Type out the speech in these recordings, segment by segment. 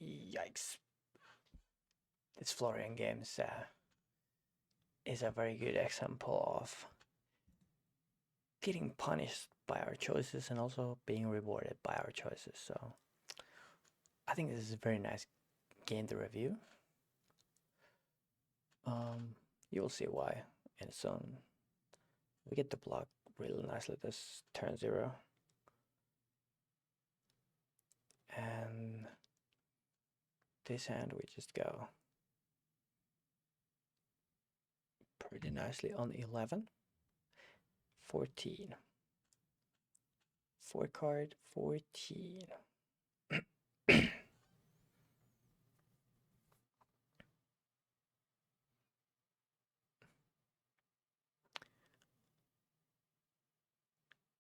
Yikes. This Florian games is a very good example of getting punished by our choices and also being rewarded by our choices. So I think this is a very nice game to review. You will see why in soon. We get the block really nicely this turn 0. And this hand we just go pretty nicely on 11. 14. 4 card 14.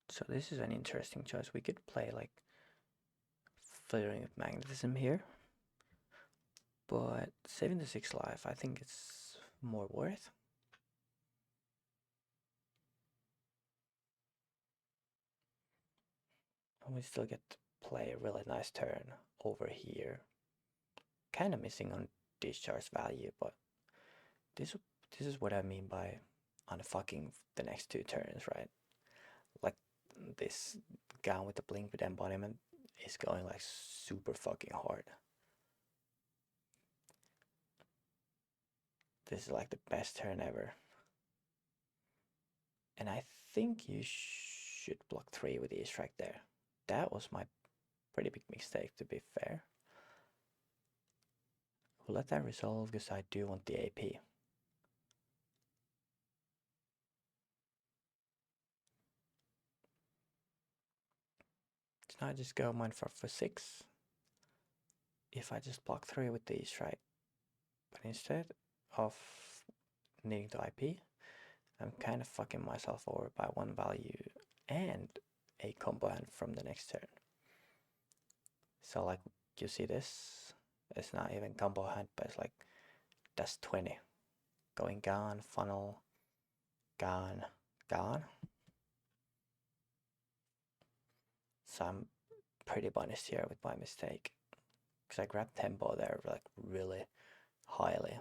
So this is an interesting choice. We could play like Flirting with Magnetism here, but saving the 6 life I think it's more worth. And we still get to play a really nice turn over here. Kind of missing on discharge value, but this is what I mean by unfucking the next 2 turns, right? Like this gun with the blink with embodiment is going like super fucking hard. This is like the best turn ever. And I think you should block 3 with the strike there. That was my pretty big mistake, to be fair. We'll let that resolve because I do want the AP. So now I just go mine for 6. If I just block 3 with the strike. But instead of needing to IP, I'm kind of fucking myself over by 1 value and a combo hand from the next turn. So like you see this, it's not even combo hand, but it's like that's 20. Going gone, funnel, gone, gone. So I'm pretty punished here with my mistake. Because I grabbed tempo there like really highly.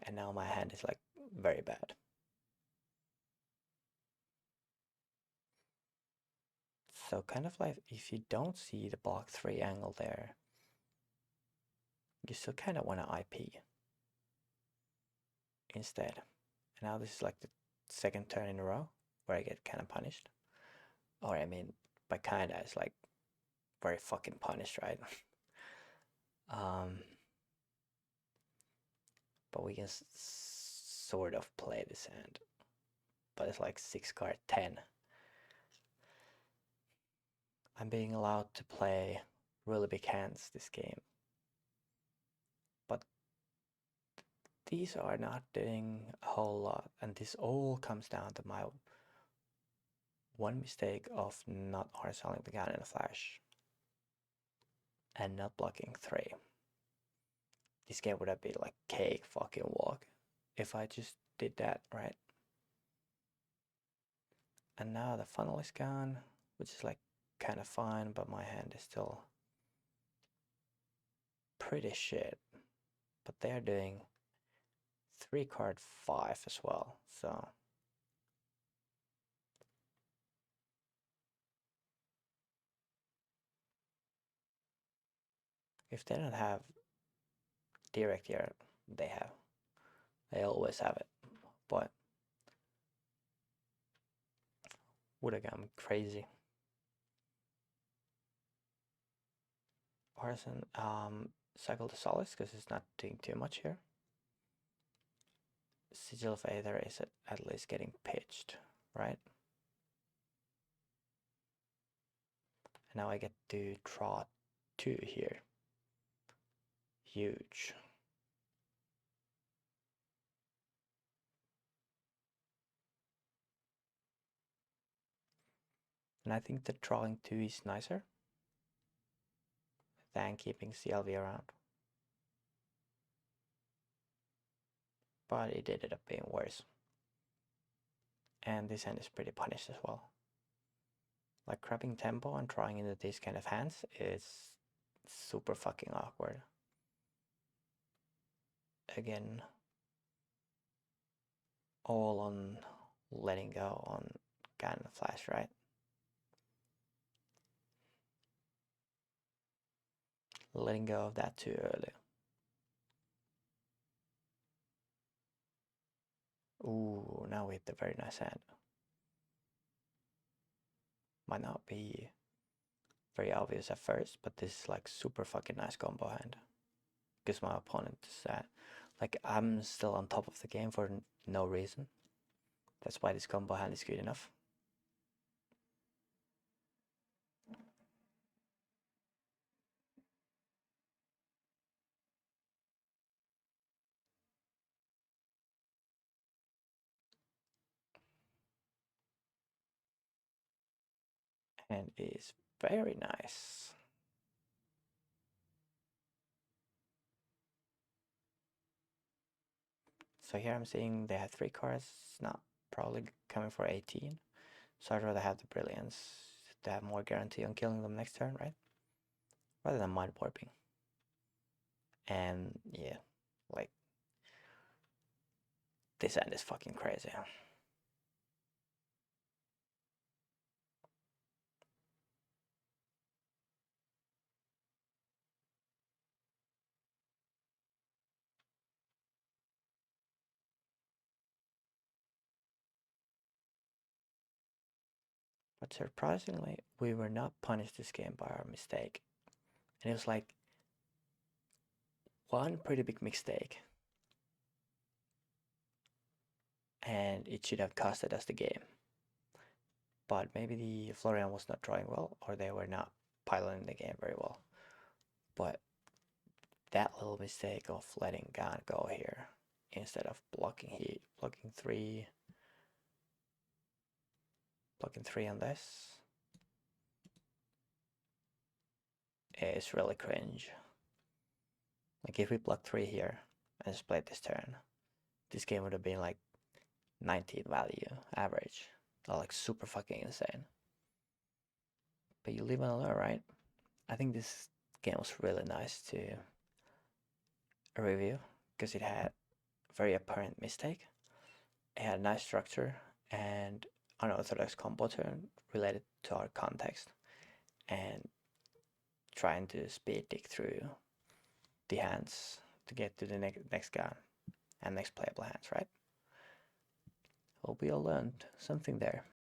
And now my hand is like very bad. So kind of like if you don't see the block 3 angle there, you still kind of want to IP instead. And now this is like the 2nd turn in a row where I get kind of punished. Or I mean, by kinda it's like very fucking punished, right? But we can sort of play this hand. But it's like 6 card 10. I'm being allowed to play really big hands this game. But these are not doing a whole lot. And this all comes down to my one mistake of not hard selling the gun in a flash. And not blocking 3. This game would have been like cake fucking walk if I just did that, right? And now the funnel is gone, which is like kind of fine, but my hand is still pretty shit. But they're doing 3 card 5 as well, so if they don't have direct here, they have. They always have it, but would have gone crazy. Arson, cycle to Solace because it's not doing too much here. Sigil of Aether is at least getting pitched, right? And now I get to draw 2 here. Huge. And I think that drawing 2 is nicer than keeping CLV around. But it ended up being worse. And this hand is pretty punished as well. Like grabbing tempo and drawing into these kind of hands is Super fucking awkward. Again, all on letting go on Cannon Flash, right? Letting go of that too early. Ooh, now we hit the very nice hand. Might not be very obvious at first, but this is like super fucking nice combo hand. Because my opponent is like I'm still on top of the game for no reason. That's why this combo hand is good enough. And is very nice. So here I'm seeing they have 3 cards, not probably coming for 18. So I'd rather have the Brilliance to have more guarantee on killing them next turn, right? Rather than Mind Warping. And yeah, like this end is fucking crazy. But surprisingly, we were not punished this game by our mistake. And it was like one pretty big mistake. And it should have costed us the game. But maybe the Florian was not drawing well, or they were not piloting the game very well. But that little mistake of letting Gan go here instead of blocking three on this is really cringe. Like if we block 3 here and just played this turn, this game would have been like 19 value average. Or like super fucking insane. But you live and learn, right? I think this game was really nice to review because it had a very apparent mistake. It had a nice structure and unorthodox combo turn related to our context, and trying to speed dig through the hands to get to the next guy and next playable hands, right? Hope we all learned something there.